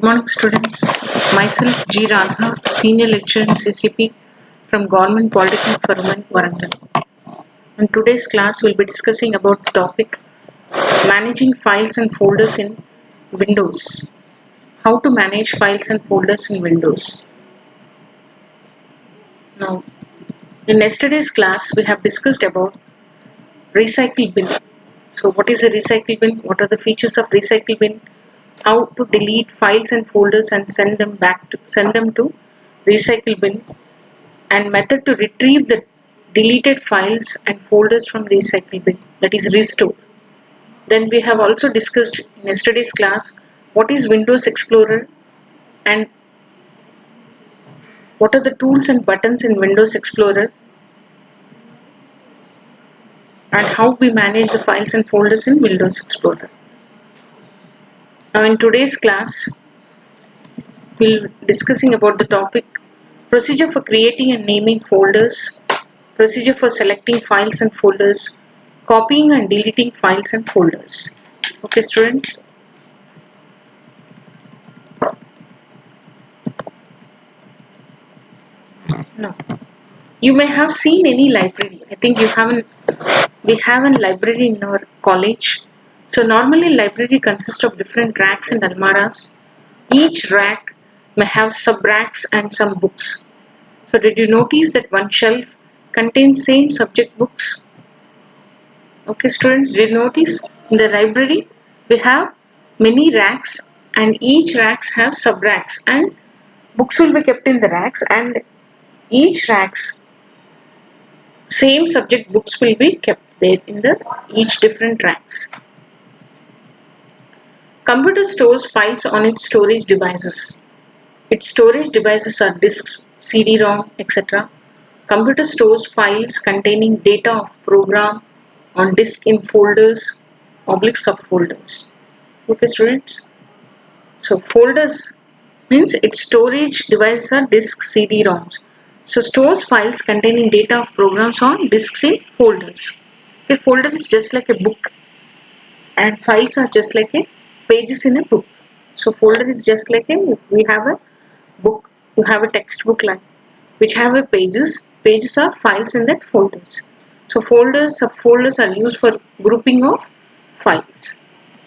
Morning students, myself G. Radha, Senior Lecturer in CCP from Government Polytechnic for Women, Warangal. In today's class, we'll be discussing about the topic Managing Files and Folders in Windows. How to manage files and folders in Windows. Now, in yesterday's class, we have discussed about Recycle Bin. So, what is a Recycle Bin? What are the features of Recycle Bin? How to delete files and folders and send them to Recycle Bin, and method to retrieve the deleted files and folders from Recycle Bin, that is restore. Then we have also discussed in yesterday's class what is Windows Explorer and what are the tools and buttons in Windows Explorer and how we manage the files and folders in Windows Explorer. Now in today's class we'll be discussing about the topic procedure for creating and naming folders, procedure for selecting files and folders, copying and deleting files and folders. Okay students. Now, you may have seen any library. I think we have a library in our college. So normally library consists of different racks and almaras. Each rack may have sub-racks and some books. So did you notice that one shelf contains same subject books? Okay students, did you notice in the library we have many racks and each racks have sub-racks and books will be kept in the racks, and each racks same subject books will be kept there in the each different racks. Computer stores files on its storage devices. Its storage devices are disks, CD-ROM, etc. Computer stores files containing data of program on disk in folders, oblique subfolders. Okay students. So folders means its storage devices are disks, CD-ROMs. So stores files containing data of programs on disks in folders. A folder is just like a book and files are just like a pages in a book. So folder is just like we have a book, you have a textbook like which have a pages. Pages are files in that folders. So folders, subfolders are used for grouping of files.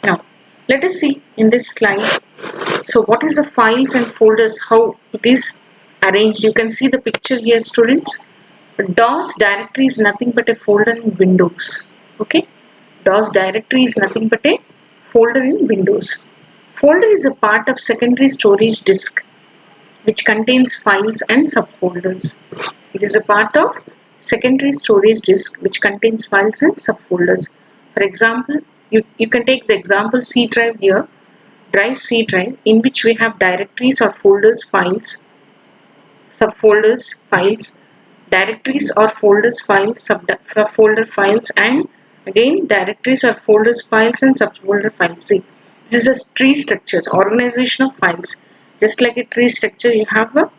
Now let us see in this slide. So what is the files and folders, how it is arranged? You can see the picture here students. DOS directory is nothing but a folder in Windows. Okay, DOS directory is nothing but a folder in Windows. Folder is a part of secondary storage disk which contains files and subfolders. It is a part of secondary storage disk which contains files and subfolders. For example, you can take the example C drive here, drive C drive, in which we have directories or folders, files, subfolders, files, directories or folders, files, subfolder files, and again directories or folders, files and subfolder files. See, this is a tree structure, organization of files. Just like a tree structure, you have a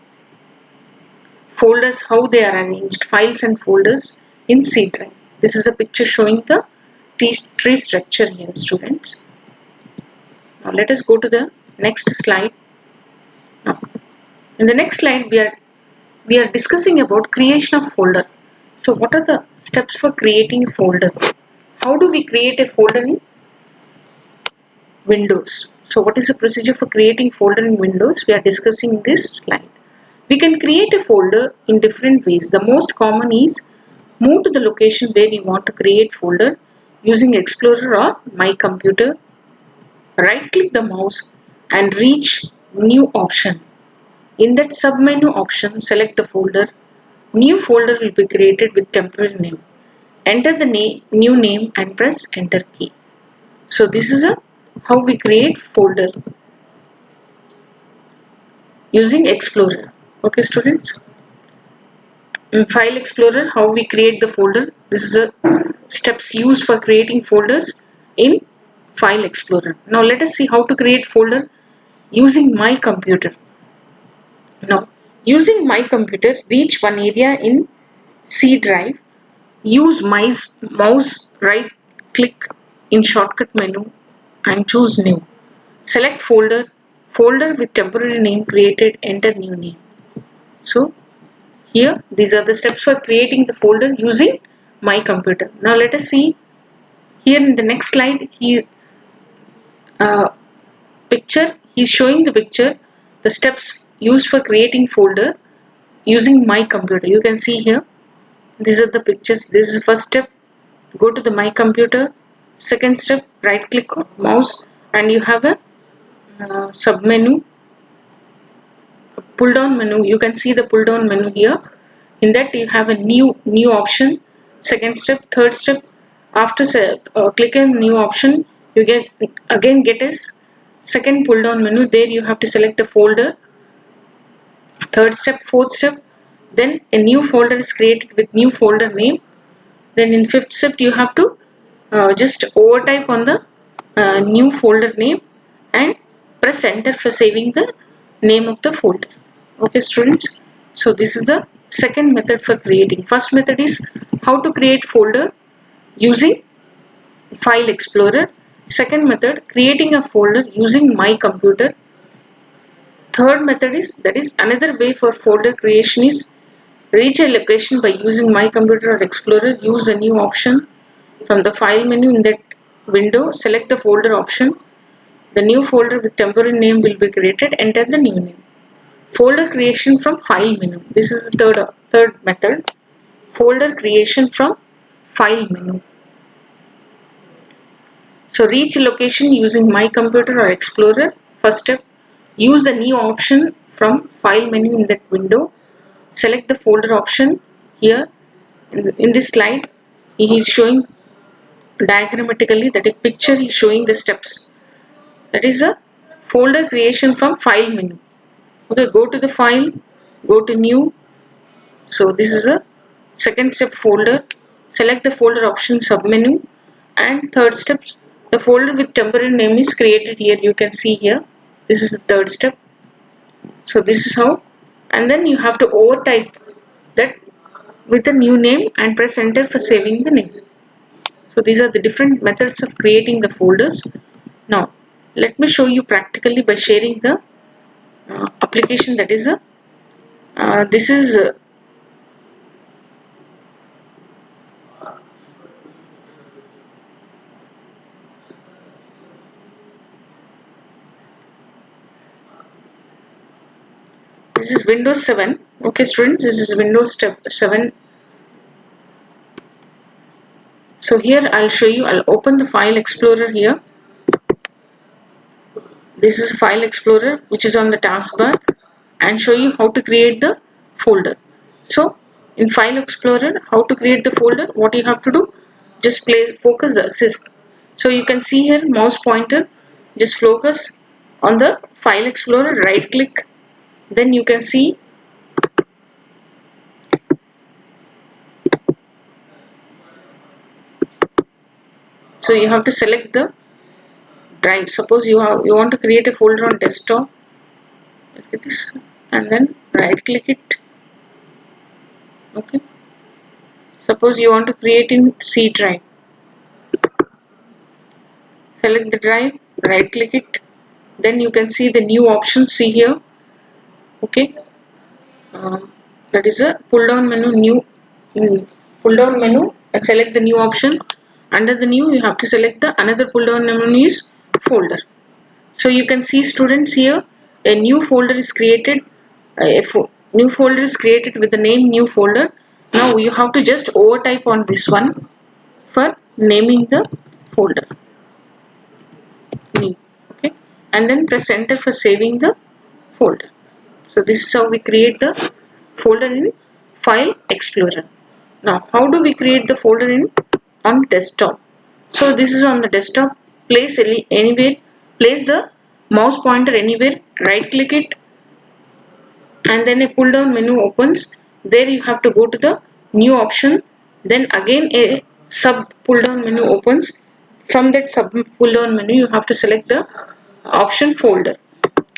folders, how they are arranged, files and folders in C drive. This is a picture showing the tree structure here students. Now let us go to the next slide. Now, in the next slide we are discussing about creation of folder. So what are the steps for creating a folder? How do we create a folder in Windows? So what is the procedure for creating folder in Windows? We are discussing in this slide. We can create a folder in different ways. The most common is move to the location where you want to create folder using Explorer or My Computer. Right click the mouse and reach new option. In that submenu option, select the folder. New folder will be created with temporary name. Enter the new name and press enter key. So this is how we create folder using Explorer. Okay students. In File Explorer, how we create the folder. This is the steps used for creating folders in File Explorer. Now let us see how to create folder using My Computer. Now using My Computer, reach one area in C drive. Use mouse right click in shortcut menu and choose new. Select folder folder with temporary name created, enter new name. So here these are the steps for creating the folder using my computer. Now let us see here in the next slide. Here picture, he's showing the picture, the steps used for creating folder using my computer. You can see here, these are the pictures. This is the first step, go to the my computer. Second step, right click on mouse and you have a sub menu, pull down menu. You can see the pull down menu here. In that you have a new option. Second step, third step, after click on new option, you get a second pull down menu. There you have to select a folder. Third step, fourth step, then a new folder is created with new folder name. Then in fifth step you have to just overtype on the new folder name and press enter for saving the name of the folder. Okay students, so this is the second method for creating. First method is how to create folder using file explorer. Second method, creating a folder using my computer. Third method is, that is another way for folder creation, is reach a location by using my computer or explorer. Use a new option from the file menu. In that window, select the folder option. The new folder with temporary name will be created. Enter the new name. Folder creation from file menu. This is the third method. Folder creation from file menu. So reach a location using my computer or explorer. First step, use the new option from file menu in that window. Select the folder option. Here in this slide he is showing diagrammatically, that a picture is showing the steps. That is a folder creation from file menu. Okay, go to the file, go to new. So this is a second step, folder. Select the folder option submenu. And third steps, the folder with temporary name is created here. You can see here. This is the third step. So this is how. And then you have to overtype that with a new name and press enter for saving the name. So these are the different methods of creating the folders. Now let me show you practically by sharing the application. That is a this is Windows 7. Okay students, this is Windows 7. So here I'll show you, I'll open the file explorer here. This is file explorer which is on the taskbar, and show you how to create the folder. So in file explorer, how to create the folder, what you have to do, just focus the assist. So you can see here mouse pointer, just focus on the file explorer, right click, then you can see so you have to select the drive. Suppose you want to create a folder on desktop, look at this, and then right click it. Okay, suppose you want to create in C drive, select the drive, right click it, then you can see the new option. See here. Okay, that is a pull down menu, new pull down menu, and select the new option. Under the new, you have to select the another pull down menu is folder. So you can see students here, a new folder is created. New folder is created with the name new folder. Now you have to just overtype on this one for naming the folder new. Okay, and then press enter for saving the folder. So this is how we create the folder in file explorer. Now how do we create the folder in on desktop? So this is on the desktop. Place anywhere, place the mouse pointer anywhere, right click it, and then a pull down menu opens. There you have to go to the new option, then again a sub pull down menu opens. From that sub pull down menu you have to select the option folder.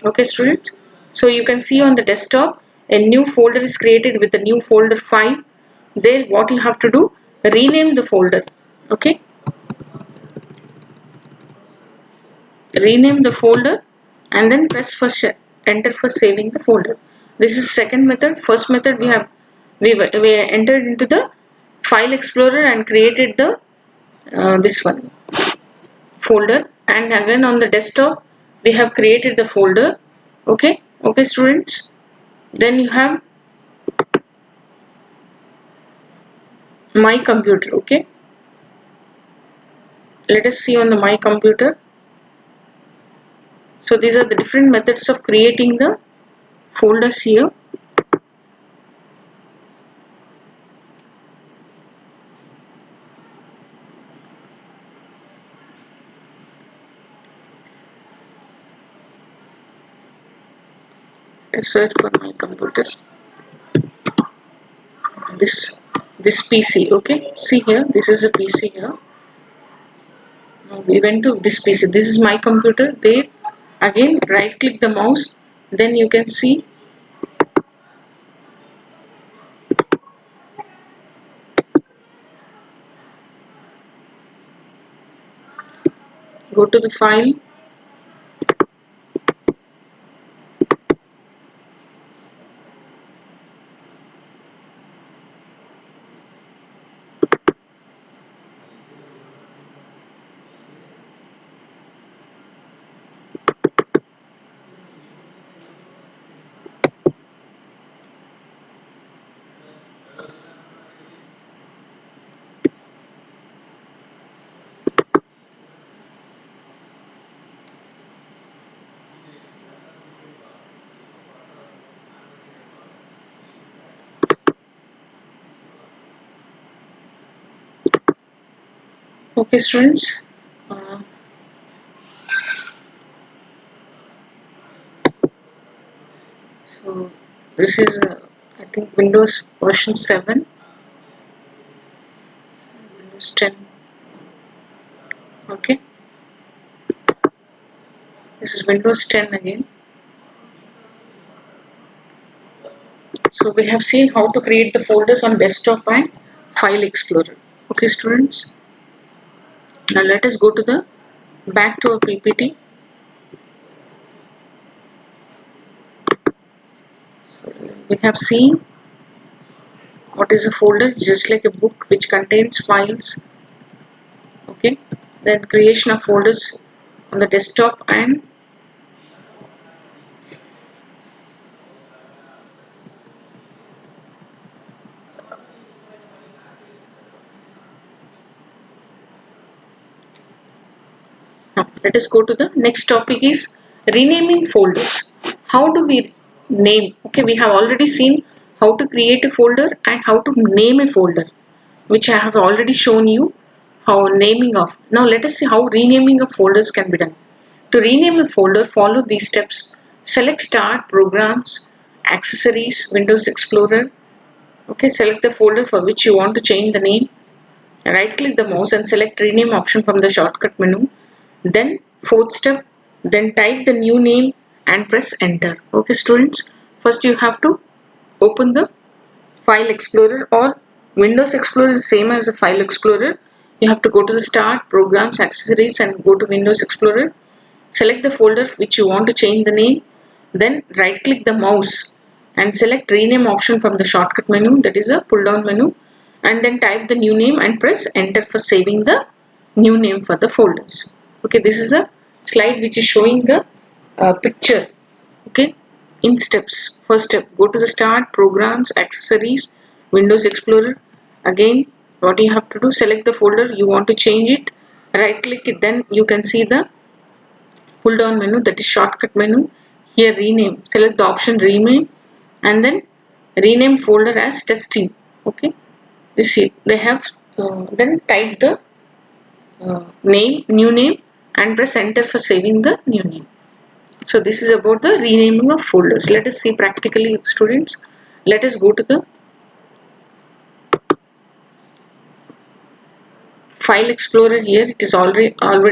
Okay students, so you can see on the desktop a new folder is created with the new folder 5. There what you have to do, rename the folder. Okay, rename the folder and then press for enter for saving the folder. This is second method. First method we entered into the file explorer and created the this one folder, and again on the desktop we have created the folder. Okay students, then you have my computer. Okay, let us see on the my computer. So these are the different methods of creating the folders here. Let's search for my computer. This PC. Okay, see here, this is a PC here. Now we went to this PC. This is my computer. There again, right click the mouse, then you can see go to the file. Okay students, uh, so this is I think Windows version 7, Windows 10. Okay, this is Windows 10 again. So we have seen how to create the folders on desktop and file explorer. Okay students, now let us go to the back to our PPT. We have seen what is a folder, just like a book which contains files. Okay, then creation of folders on the desktop, and now let us go to the next topic is renaming folders. How do we name? Okay, we have already seen how to create a folder and how to name a folder, which I have already shown you how naming of. Now let us see how renaming of folders can be done. To rename a folder, follow these steps. Select Start, Programs, Accessories, Windows Explorer. Okay, select the folder for which you want to change the name. Right click the mouse and select rename option from the shortcut menu. Then fourth step, then type the new name and press enter. Okay students, first you have to open the file explorer, or Windows Explorer is same as the file explorer. You have to go to the start, programs, accessories, and go to Windows Explorer. Select the folder which you want to change the name. Then right click the mouse and select rename option from the shortcut menu, that is a pull down menu, and then type the new name and press enter for saving the new name for the folders. Okay, this is a slide which is showing the picture. Okay, in steps. First step, go to the start, programs, accessories, Windows Explorer. Again, what you have to do, select the folder you want to change it, right click it, then you can see the pull down menu, that is shortcut menu. Here rename, select the option rename, and then rename folder as testing. Okay, you see they have then type the new name, and press enter for saving the new name. So this is about the renaming of folders. Let us see practically students. Let us go to the file explorer. Here it is already on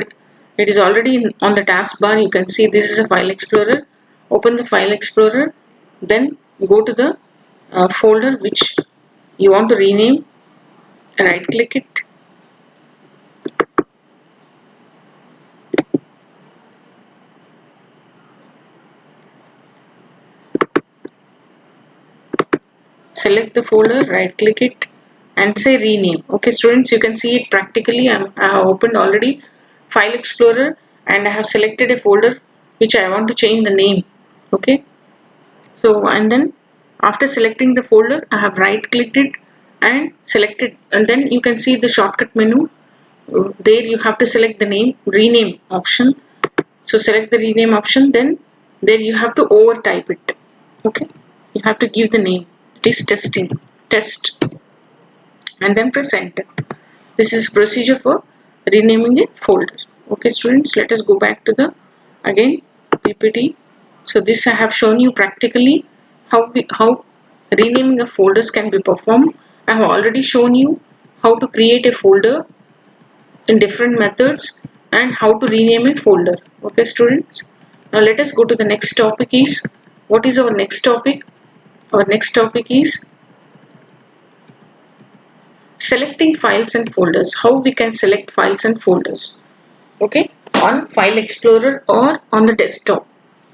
the taskbar. You can see this is a file explorer. Open the file explorer, then go to the folder which you want to rename, right click it, select the folder, right click it and say rename. Okay students, you can see it practically. I have opened already File Explorer and I have selected a folder which I want to change the name. Okay, so and then after selecting the folder, I have right clicked it and selected, and then you can see the shortcut menu. There you have to select the name, rename option. So select the rename option, then there you have to over type it. Okay, you have to give the name. It is testing, test, and then press enter. This is procedure for renaming a folder. Okay students, let us go back to the again PPT. So this I have shown you practically how renaming of folders can be performed. I have already shown you how to create a folder in different methods and how to rename a folder. Okay students, now let us go to the next topic. Is what is our next topic? Our next topic is selecting files and folders. How we can select files and folders, okay, on File Explorer or on the desktop.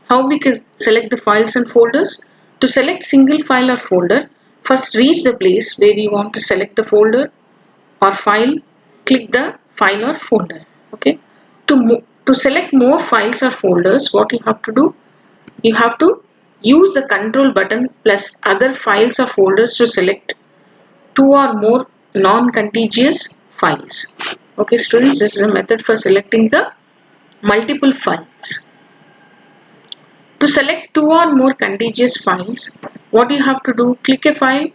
How we can select the files and folders? To select single file or folder, first reach the place where you want to select the folder or file, click the file or folder. Okay, to select more files or folders, what you have to do? You have to use the control button plus other files or folders to select two or more non-contiguous files. Okay students, this is a method for selecting the multiple files. To select two or more contiguous files, what you have to do? Click a file,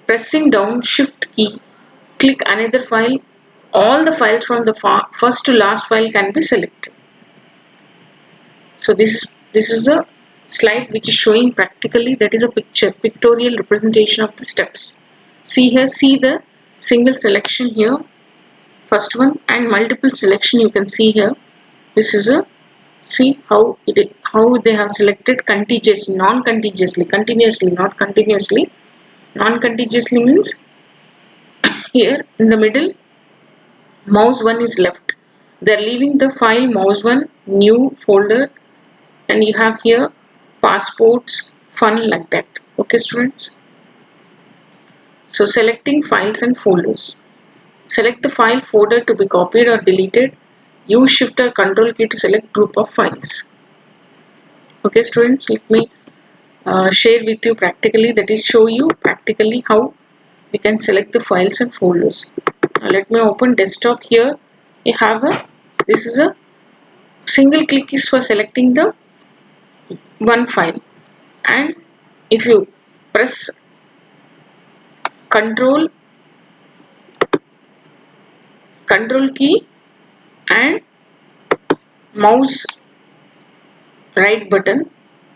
pressing down shift key, click another file. All the files from the first to last file can be selected. So this is the slide which is showing practically, that is a pictorial representation of the steps. See here, see the single selection here, first one, and multiple selection you can see here. This is a, see how they have selected contiguous, non-contiguously, continuously, not continuously. Non-contiguously means here in the middle mouse 1 is left. They are leaving the file mouse 1 new folder, and you have here passports, fun, like that. Okay students, so selecting files and folders. Select the file folder to be copied or deleted. Use shift or control key to select group of files. Okay students, let me share with you practically, that is show you practically how we can select the files and folders. Now let me open desktop. Here you have a, this is a single click is for selecting the one file, and if you press control key and mouse right button,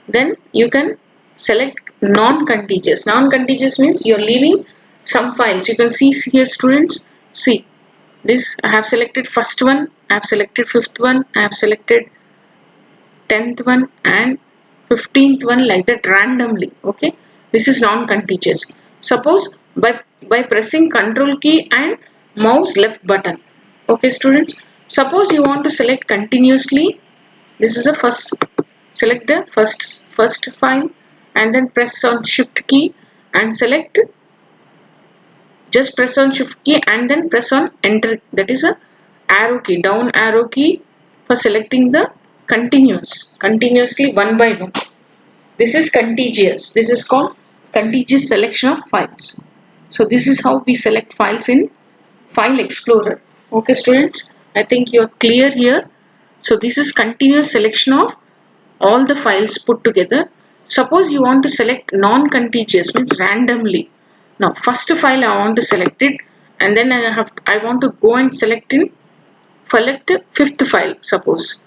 then you can select non-contiguous. Non-contiguous means you are leaving some files. You can see here students, see this, I have selected first one, I have selected fifth one, I have selected 10th one and 15th one, like that randomly. Okay, this is non-contiguous. Suppose by pressing control key and mouse left button. Okay students, suppose you want to select continuously. This is the first, select the first file and then press on shift key and select, just press on shift key and then press on enter, that is a arrow key, down arrow key, for selecting the continuously one by one. This is contiguous, this is called contiguous selection of files. So this is how we select files in File Explorer. Okay students, I think you are clear here. So this is continuous selection of all the files put together. Suppose you want to select non-contiguous, means randomly. Now first file I want to select it, and then I want to go and select fifth file. Suppose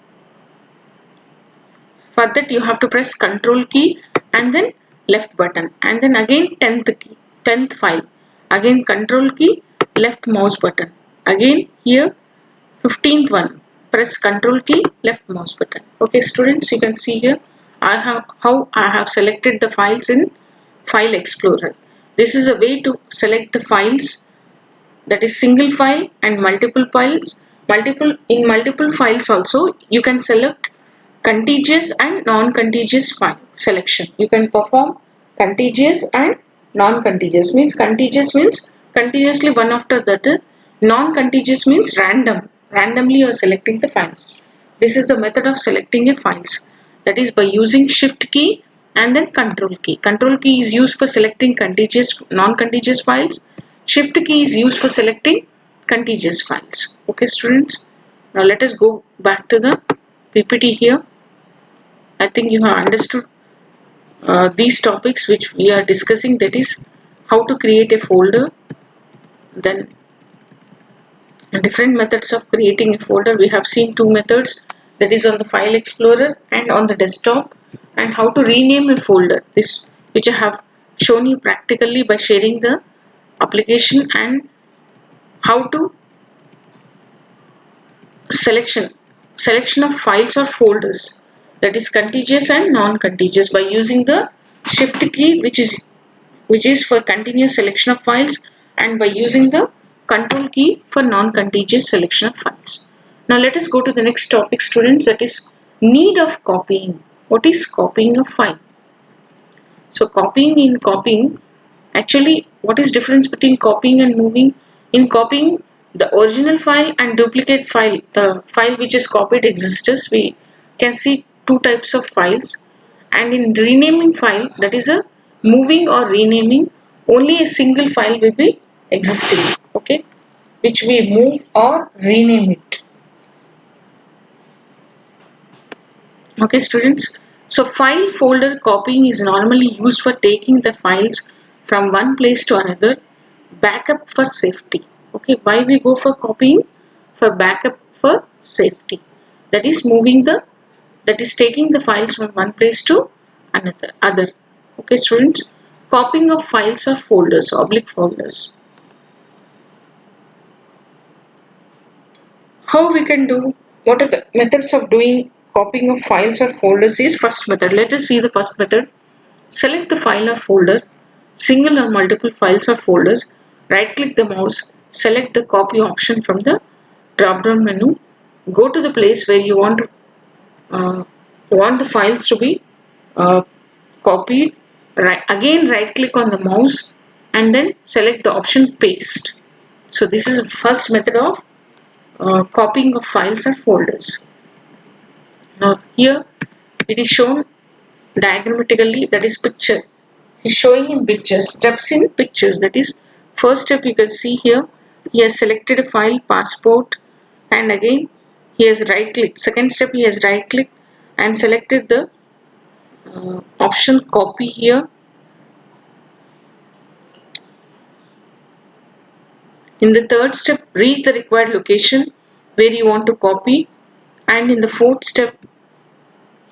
for that you have to press control key and then left button, and then again 10th file, again control key, left mouse button, again here 15th one, press control key, left mouse button. Okay students, you can see here how I have selected the files in File Explorer. This is a way to select the files, that is single file and multiple files. In multiple files also you can select contiguous and non-contiguous file selection. You can perform contiguous and Non-contiguous means continuously one after the other. Non-contiguous means random. Randomly you are selecting the files. This is the method of selecting a files. That is by using shift key and then control key. Control key is used for selecting contiguous, non-contiguous files. Shift key is used for selecting contiguous files. Okay students. Now let us go back to the PPT here. I think you have understood these topics which we are discussing, that is how to create a folder, then different methods of creating a folder. We have seen two methods, that is on the file explorer and on the desktop, and how to rename a folder, this which I have shown you practically by sharing the application, and how to selection of files or folders, that is contiguous and non-contiguous, by using the shift key which is for continuous selection of files, and by using the control key for non-contiguous selection of files. Now let us go to the next topic students, that is need of copying. What is copying a file? So copying, actually what is difference between copying and moving? In copying, the original file and duplicate file, the file which is copied exists. We can see two types of files. And in renaming file, that is a moving or renaming, only a single file will be existing, okay, which we move or rename it. Okay students, so file folder copying is normally used for taking the files from one place to another, backup for safety. Okay, why we go for copying? For backup for safety, that is that is taking the files from one place to other. Okay students, copying of files or folders, oblique folders. How we can do, what are the methods of doing copying of files or folders is first method. Let us see the first method. Select the file or folder, single or multiple files or folders, right click the mouse, select the copy option from the drop down menu, go to the place where you want the files to be copied, again right click on the mouse and then select the option paste. So this is the first method of copying of files or folders. Now here it is shown diagrammatically, that is picture. He is showing in pictures, steps in pictures, that is first step you can see here, he has selected a file passport and again he has right clicked. Second step, he has right clicked and selected the option copy here. In the third step, reach the required location where you want to copy, and in the fourth step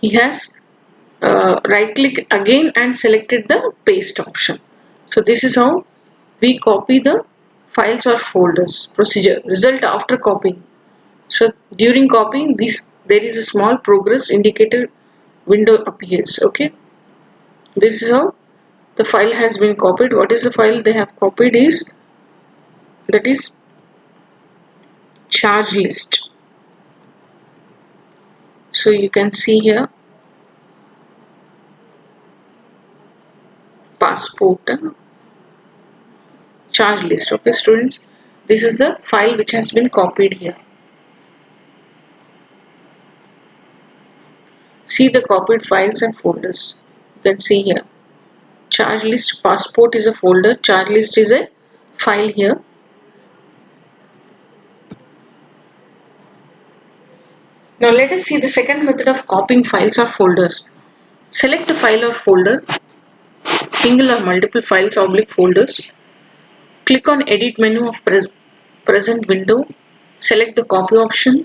he has right click again and selected the paste option. So this is how we copy the files or folders. Procedure, result after copying. So during copying, there is a small progress indicator window appears. Okay, this is how the file has been copied. What is the file they have copied is, that is charge list. So you can see here passport charge list. Okay students, this is the file which has been copied here. See the copied files and folders. You can see here charge list, passport is a folder, charge list is a file here. Now let us see the second method of copying files or folders. Select the file or folder, single or multiple files oblique folders. Click on edit menu of present window. Select the copy option.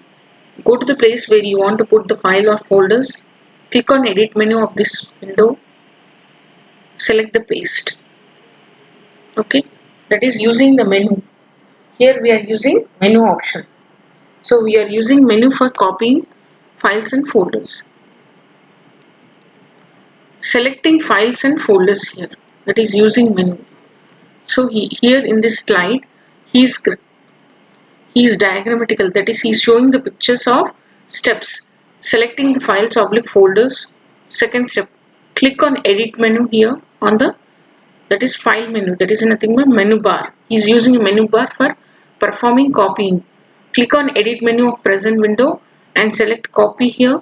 Go to the place where you want to put the file or folders. Click on edit menu of this window. Select the paste. Okay, that is using the menu. Here we are using menu option. So we are using menu for copying files and folders. Selecting files and folders here, that is using menu. So here in this slide he is diagrammatical, that is he is showing the pictures of steps. Selecting the files oblique folders. Second step, click on edit menu here on the that is file menu, that is nothing but menu bar. He is using a menu bar for performing copying. Click on edit menu of present window and select copy here.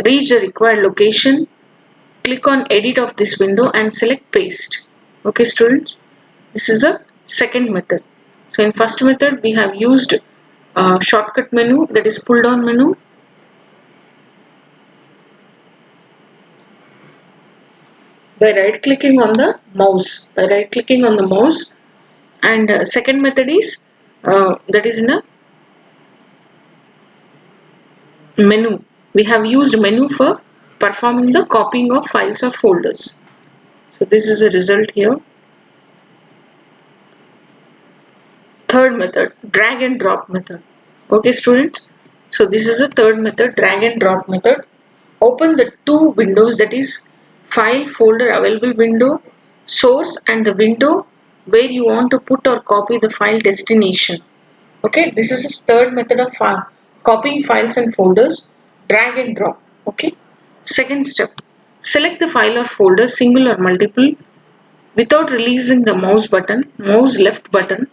Reach the required location. Click on edit of this window and select paste. Okay students, this is the second method. So in first method we have used shortcut menu, that is pull down menu. By right clicking on the mouse, and second method is that is in a menu. We have used menu for performing the copying of files or folders. So this is the result here. Third method, drag and drop method. Okay students, so this is the third method, drag and drop method. Open the two windows, that is file folder available window, source, and the window where you want to put or copy the file destination. Okay, this is the third method of copying files and folders, drag and drop. Okay, second step, select the file or folder, single or multiple, without releasing the mouse left button.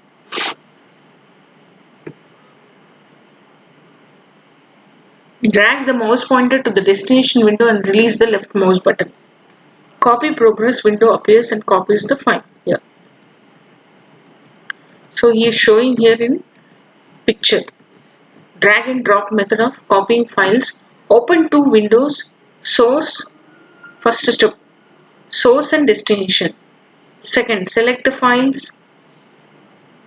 Drag the mouse pointer to the destination window and release the left mouse button. Copy progress window appears and copies the file here. So he is showing here in picture. Drag and drop method of copying files. Open two windows, source, first step, source and destination. Second, select the files.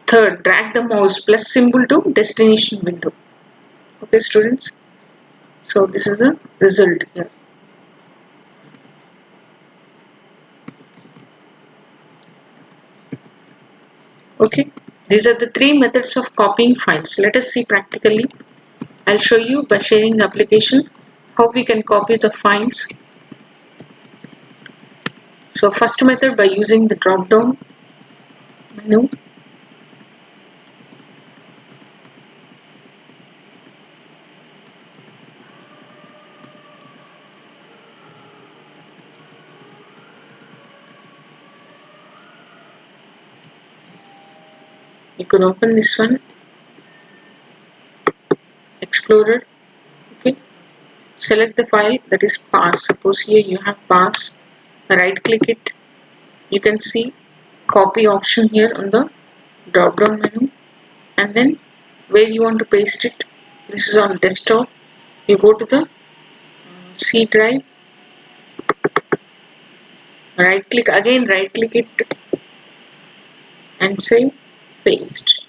Third, drag the mouse plus symbol to destination window. Okay students, so this is the result here. Okay, these are the three methods of copying files. Let us see practically. I'll show you by sharing the application how we can copy the files. So first method, by using the drop down menu. You can open this one, Explorer. Okay, select the file, that is pass. Suppose here you have pass. Right click it. You can see copy option here on the drop down menu, and then where you want to paste it. This is on desktop. You go to the C drive. Right click again. Right click it and say paste.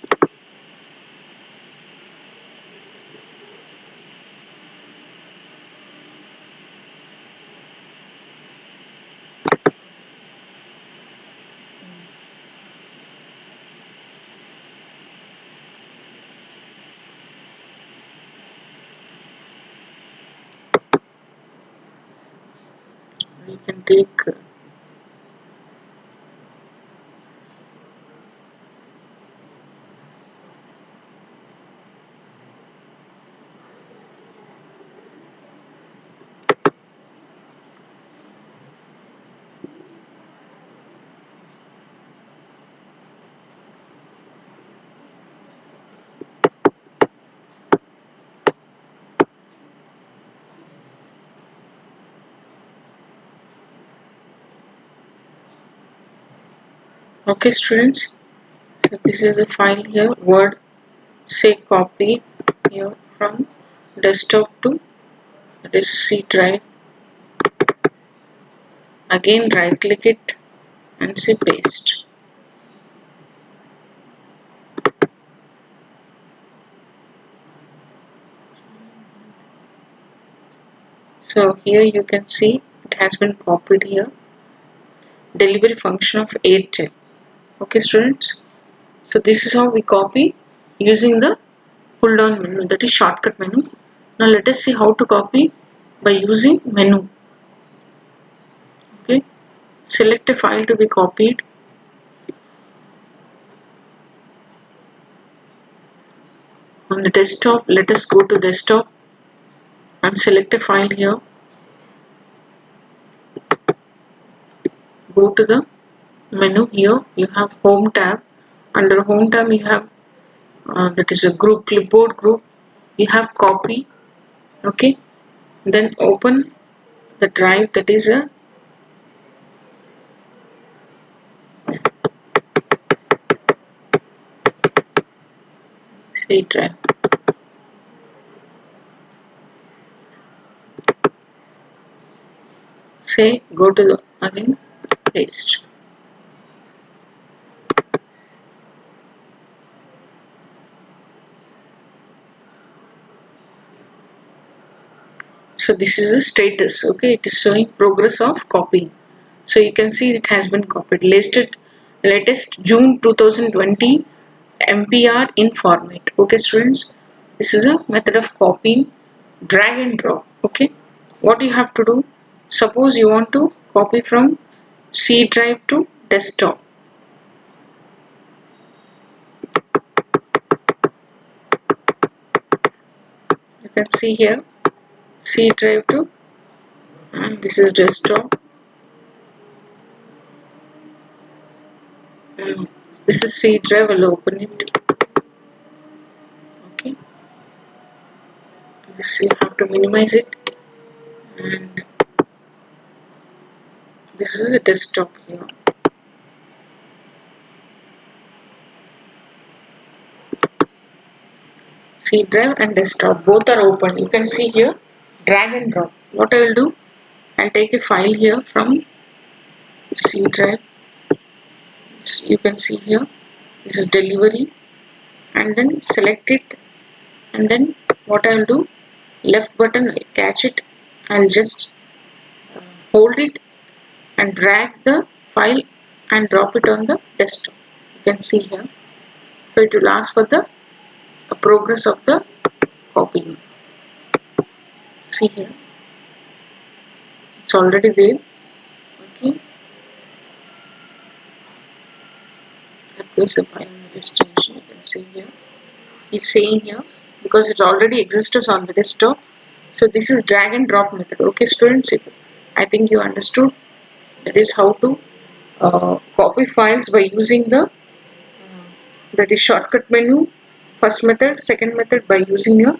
We can take okay students, so this is the file here, word, say copy here from desktop to this C drive. Again right click it and say paste. So here you can see it has been copied here. Delivery function of Airtel. Okay students, so this is how we copy using the pull down menu, that is shortcut menu. Now let us see how to copy by using menu. Okay, select a file to be copied. On the desktop, let us go to desktop and select a file here. Go to the menu. Here you have home tab. Under home tab you have that is a group, clipboard group. You have copy. Okay, then open the drive, that is a C drive. Say go to the again, paste. So this is a status. Okay, it is showing progress of copying. So you can see it has been copied. Latest June 2020 MPR in format. Okay, students, this is a method of copying. Drag and drop. Okay, what you have to do? Suppose you want to copy from C drive to desktop. You can see here C drive to, and this is desktop. This is C drive. I'll open it. Okay, this you have to minimize it, and this is a desktop here. C drive and desktop both are open. You can see here drag and drop. What I will do, I'll take a file here from C drive. You can see here this is delivery, and then select it, and then what I'll do, left button, catch it, I'll just hold it and drag the file and drop it on the desktop. You can see here. So it will ask for the progress of the copying. See here, it's already there. Okay, replace the file in the destination. You can see here is saying here, because it already exists on the desktop. So this is drag and drop method. Okay, students, I think you understood. That is how to copy files by using the that is shortcut menu. First method, second method by using your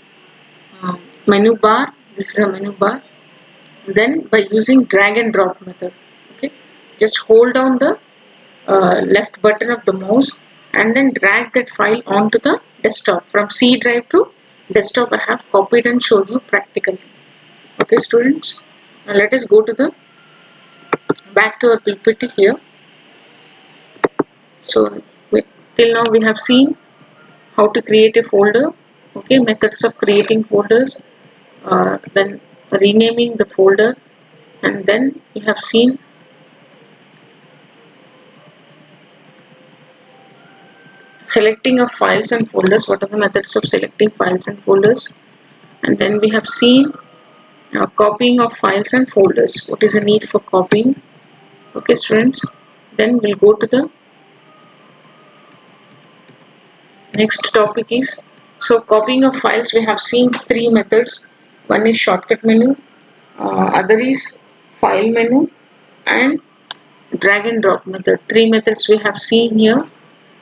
menu bar. This is a menu bar. Then by using drag and drop method. Okay, just hold down the left button of the mouse and then drag that file onto the desktop. From C drive to desktop I have copied and showed you practically. Okay, students, now let us go to the back to our PPT here. So till now we have seen how to create a folder. Okay, methods of creating folders, then renaming the folder, and then we have seen selecting of files and folders. What are the methods of selecting files and folders? And then we have seen copying of files and folders. What is the need for copying? Okay, students. Then we'll go to the next topic is, so copying of files. We have seen three methods. One is shortcut menu, other is file menu, and drag and drop method. Three methods we have seen here.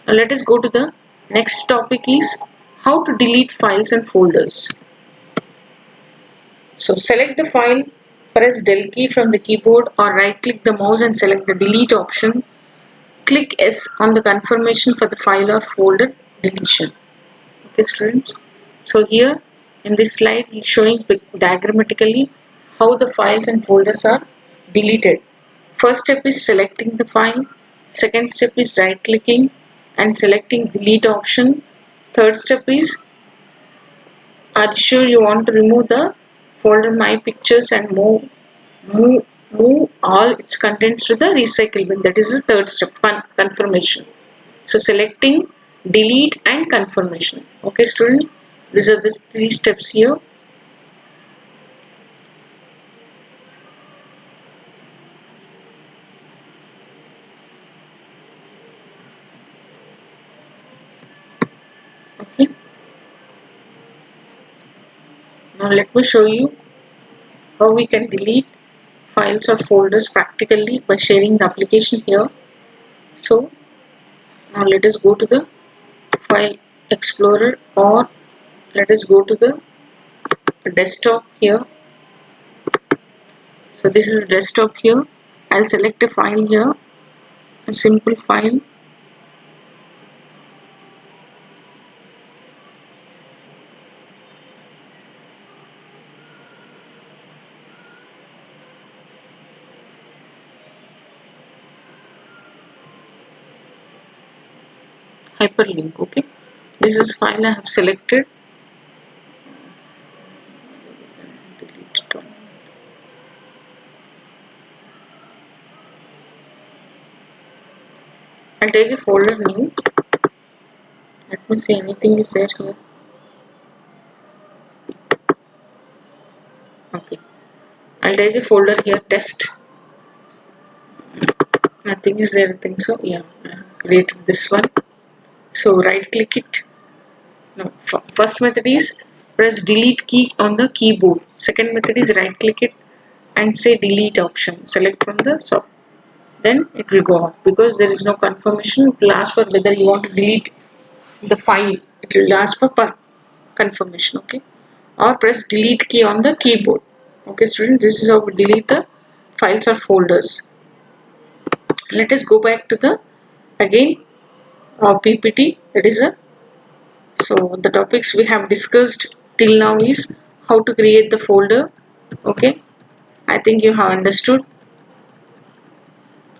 Now let us go to the next topic is how to delete files and folders. So select the file, press del key from the keyboard or right click the mouse and select the delete option. Click S on the confirmation for the file or folder deletion. Okay, students. So here in this slide he is showing diagrammatically how the files and folders are deleted. First step is selecting the file. Second step is right clicking and selecting delete option. Third step is, are you sure you want to remove the folder my pictures and move all its contents to the recycle bin. That is the third step, confirmation. So selecting, delete and confirmation. Okay, student, these are the three steps here. Okay, now let me show you how we can delete files or folders practically by sharing the application here. So now let us go to the file explorer, or let us go to the desktop here. So this is desktop here. I'll select a file here, a simple file. Hyperlink. Okay, this is file I have selected. Delete it all. I'll take a folder new. Let me see anything is there here. Okay, I'll take a folder here, test. Nothing is there, I think so. Yeah, I have created this one. So right click it. No, first method is press delete key on the keyboard. Second method is right click it and say delete option. Select from the sub. Then it will go off because there is no confirmation. It will ask for whether you want to delete the file. It will ask for confirmation. Okay, or press delete key on the keyboard. Okay, students, this is how we delete the files or folders. Let us go back to the again PPT. That is a so the topics we have discussed till now is how to create the folder. Okay, I think you have understood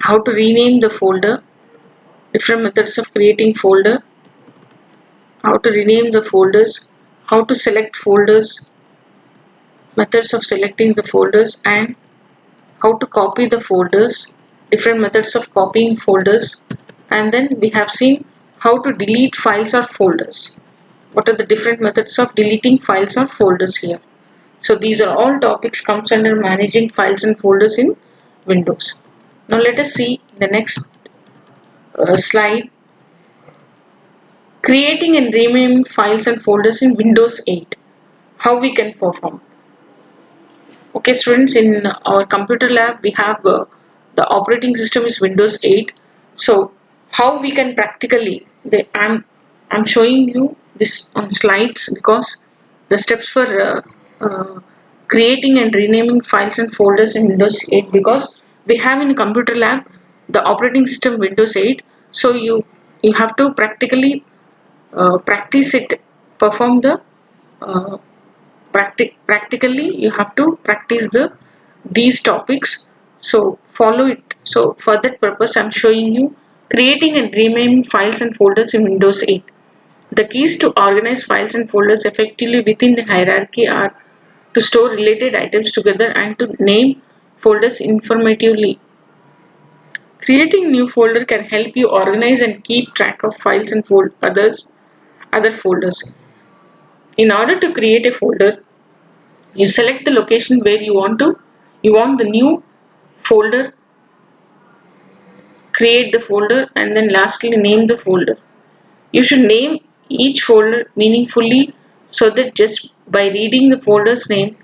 how to rename the folder, different methods of creating folder, how to rename the folders, how to select folders, methods of selecting the folders, and how to copy the folders, different methods of copying folders, and then we have seen how to delete files or folders. What are the different methods of deleting files or folders here? So these are all topics comes under managing files and folders in Windows. Now let us see the next slide, creating and renaming files and folders in Windows 8. How we can perform. Okay students, in our computer lab we have the operating system is Windows 8. So how we can practically, I'm showing you this on slides because the steps for creating and renaming files and folders in Windows 8, because we have in computer lab the operating system Windows 8. So you have to practically practice it, perform the uh, practically you have to practice these topics, so follow it. So for that purpose I'm showing you creating and renaming files and folders in Windows 8. The keys to organize files and folders effectively within the hierarchy are to store related items together and to name folders informatively. Creating new folder can help you organize and keep track of files and other folders. In order to create a folder, you select the location where you want the new folder, create the folder, and then lastly name the folder. You should name each folder meaningfully so that just by reading the folder's name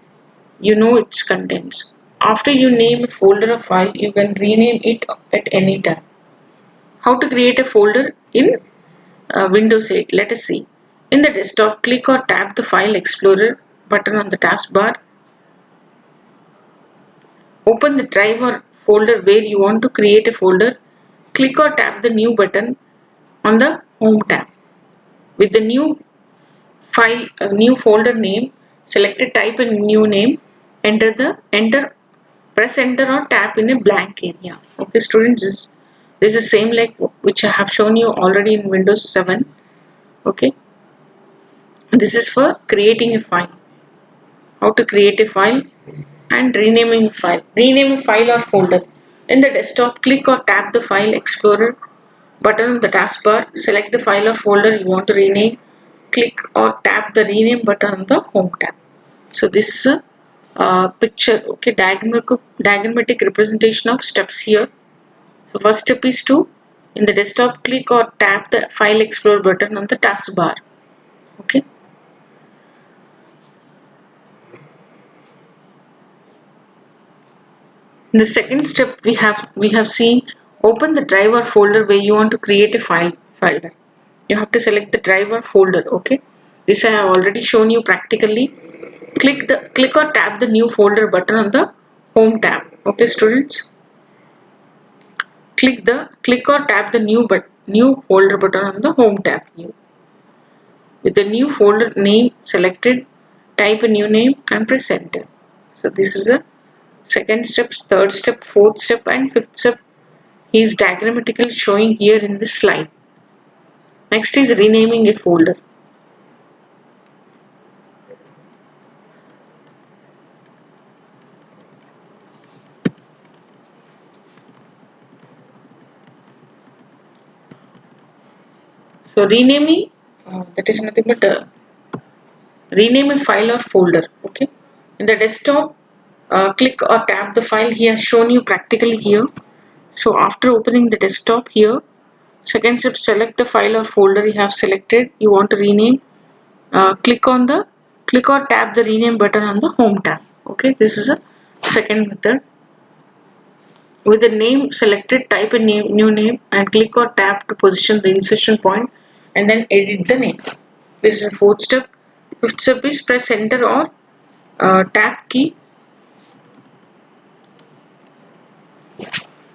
you know its contents. After you name a folder or file, you can rename it at any time. How to create a folder in Windows 8? Let us see. In the desktop, click or tap the File Explorer button on the taskbar. Open the drive or folder where you want to create a folder. Click or tap the new button on the home tab. With the new new folder name, select a type a new name, press enter or tap in a blank area. Okay students, this is same like which I have shown you already in Windows 7. Okay, this is for creating a file. How to create a file and renaming a file. Rename a file or folder. In the desktop, click or tap the File Explorer button on the taskbar. Select the file or folder you want to rename. Click or tap the rename button on the home tab. So this is a picture, okay, diagrammatic representation of steps here. So first step is to, in the desktop, click or tap the File Explorer button on the taskbar. Okay. In the second step we have seen Open the drive or folder where you want to create a folder. You have to select the drive or folder. Okay, this I have already shown you practically. Click or tap the new folder button on the home tab. Okay, students, click or tap the new folder button on the home tab. With the new folder name selected, type a new name and press enter. So this is the second step, third step, fourth step and fifth step. He is diagrammatically showing here in this slide. Next is renaming a folder. So renaming, that is nothing but rename a file or folder. Okay, in the desktop, click or tap the file he has shown you practically here. So after opening the desktop here, second step, select the file or folder you have selected. You want to rename. Click or tap the rename button on the home tab. Okay, this is a second method. With the name selected, type a new name and click or tap to position the insertion point and then edit the name. This is the fourth step. Fifth step is press enter or tab key.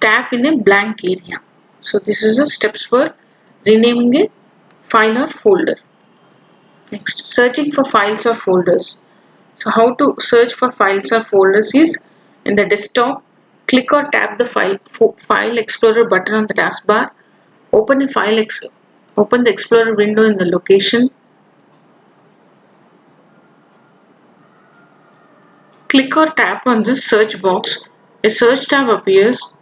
Tap in a blank area. So this is the steps for renaming a file or folder. Next, searching for files or folders. So how to search for files or folders is in the desktop, click or tap the file explorer button on the taskbar. Open the explorer window in the location. Click or tap on the search box. A search tab appears.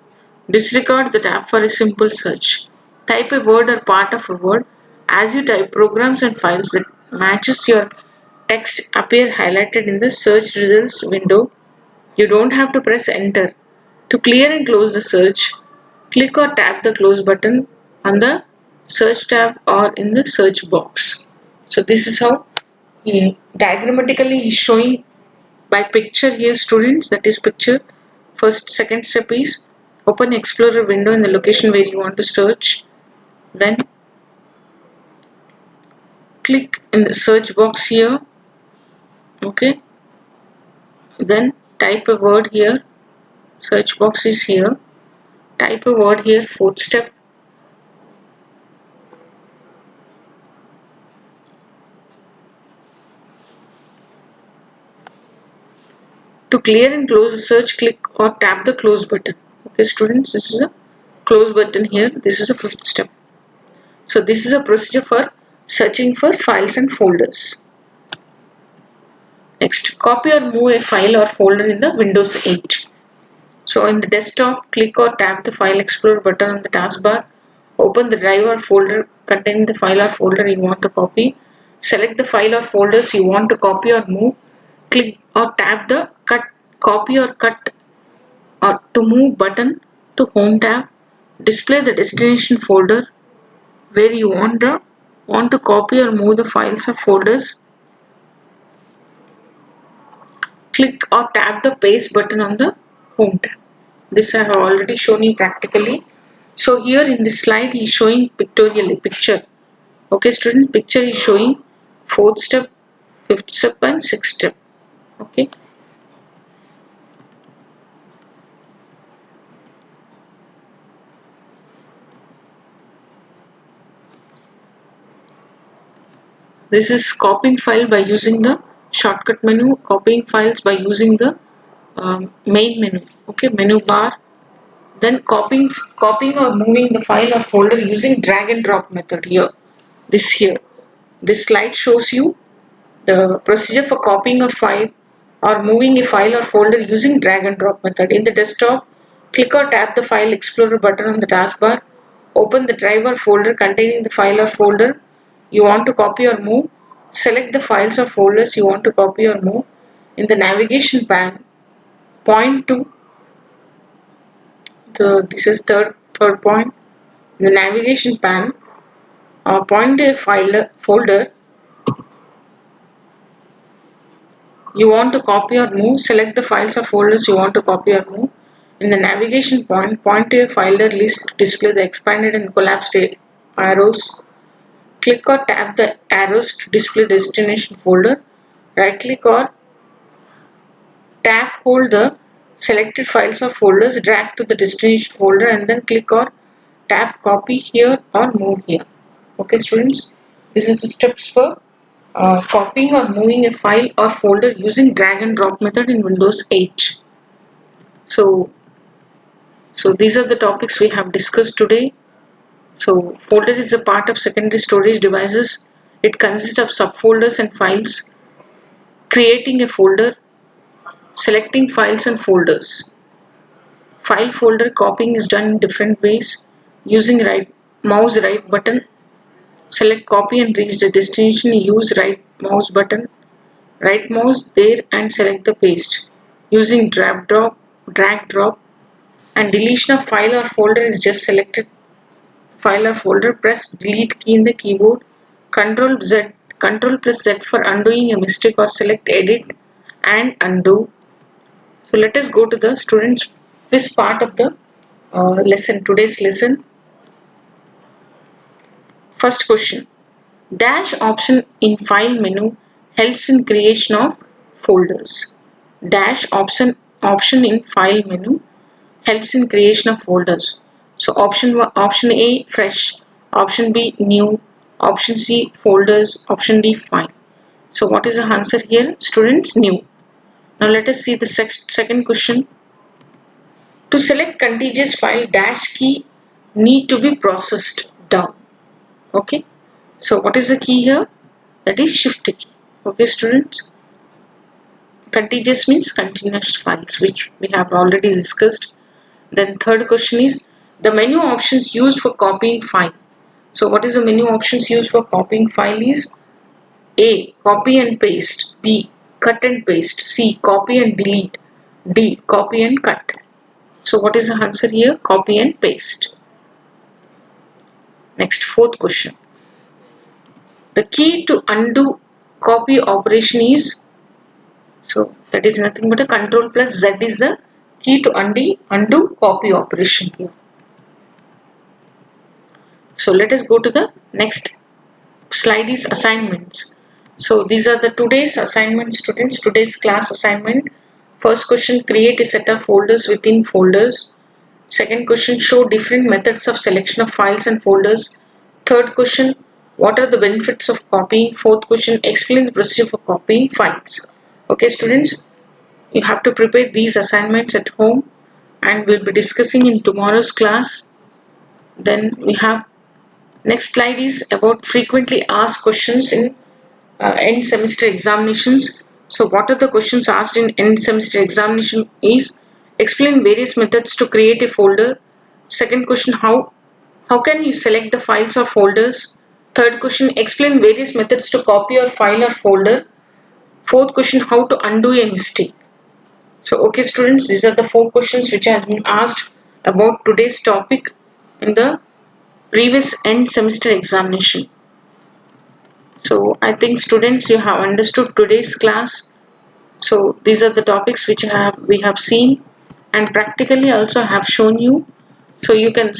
Disregard the tab for a simple search. Type a word or part of a word. As you type, programs and files that matches your text appear highlighted in the search results window. You don't have to press enter. To clear and close the search, click or tap the close button on the search tab or in the search box. So this is how diagrammatically is showing by picture here, students. That is picture. Second step is open Explorer window in the location where you want to search. Then click in the search box here. Okay. Then type a word here. Search box is here. Type a word here. Fourth step. To clear and close the search, click or tap the close button. Okay, students, this is a close button here. This is the fifth step. So this is a procedure for searching for files and folders. Next, copy or move a file or folder in the Windows 8. So in the desktop, click or tap the File Explorer button on the taskbar. Open the drive or folder containing the file or folder you want to copy. Select the file or folders you want to copy or move. Click or tap the copy or cut or to move button to home tab. Display the destination folder where you want to copy or move the files or folders. Click or tap the paste button on the home tab. This I have already shown you practically. So here in this slide he is showing pictorially picture. Okay, student, picture is showing fourth step, fifth step and sixth step. Okay. This is copying file by using the shortcut menu, copying files by using the main menu. Okay, menu bar. Then copying or moving the file or folder using drag and drop method here. This slide shows you the procedure for copying a file or moving a file or folder using drag and drop method. In the desktop, click or tap the File Explorer button on the taskbar. Open the drive or folder containing the file or folder you want to copy or move. Select the files or folders you want to copy or move. In the navigation pane, point to this is third point. In the navigation pane, point to a file folder you want to copy or move. Select the files or folders you want to copy or move. In the navigation point to a folder list to display the expanded and collapsed arrows. Click or tap the arrows to display the destination folder. Right click or tap hold the selected files or folders, drag to the destination folder and then click or tap copy here or move here. Okay students, this is the steps for copying or moving a file or folder using drag and drop method in Windows 8. So these are the topics we have discussed today. So folder is a part of secondary storage devices. It consists of subfolders and files. Creating a folder, selecting files and folders. File folder copying is done in different ways. Using mouse right button, select copy and reach the destination. Use right mouse button, right mouse there and select the paste. Using drag drop and deletion of file or folder is just selected file or folder, press delete key in the keyboard, Control plus Z for undoing a mistake or select edit and undo. So let us go to the students this part of the today's lesson. First question. Dash option in file menu helps in creation of folders. Dash option in file menu helps in creation of folders. So option A fresh, option B new, option C folders, option D file. So what is the answer here? Students, new. Now let us see the second question. To select contiguous file, dash key need to be processed down. Okay. So what is the key here? That is shift key. Okay students. Contiguous means continuous files, which we have already discussed. Then third question is the menu options used for copying file. So what is the menu options used for copying file is A. Copy and paste. B. Cut and paste. C. Copy and delete. D. Copy and cut. So what is the answer here? Copy and paste. Next, fourth question. The key to undo copy operation is, so that is nothing but a control plus Z is the key to undo copy operation here. So let us go to the next slide is assignments. So these are the today's assignment students, today's class assignment. First question, create a set of folders within folders. Second question, show different methods of selection of files and folders. Third question, what are the benefits of copying? Fourth question, explain the procedure for copying files. Okay students, you have to prepare these assignments at home and we'll be discussing in tomorrow's class. Then we have next slide is about frequently asked questions in end semester examinations. So what are the questions asked in end semester examination is explain various methods to create a folder. Second question, how can you select the files or folders? Third question, explain various methods to copy or file or folder. Fourth question, how to undo a mistake. So okay students, these are the 4 questions which have been asked about today's topic in the previous end semester examination. So I think students, you have understood today's class. So these are the topics which we have seen and practically also have shown you. So you can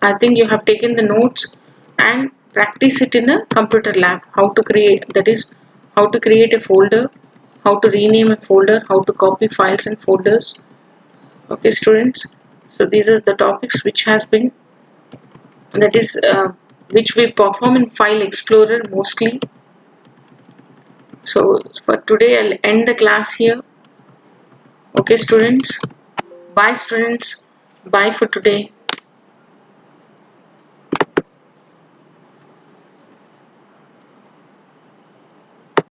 I think you have taken the notes and practice it in a computer lab. How to create, that is how to create a folder, how to rename a folder, how to copy files and folders. Okay students. So these are the topics which has been, that is which we perform in File Explorer mostly. So for today I'll end the class here. Okay students, bye students, bye for today.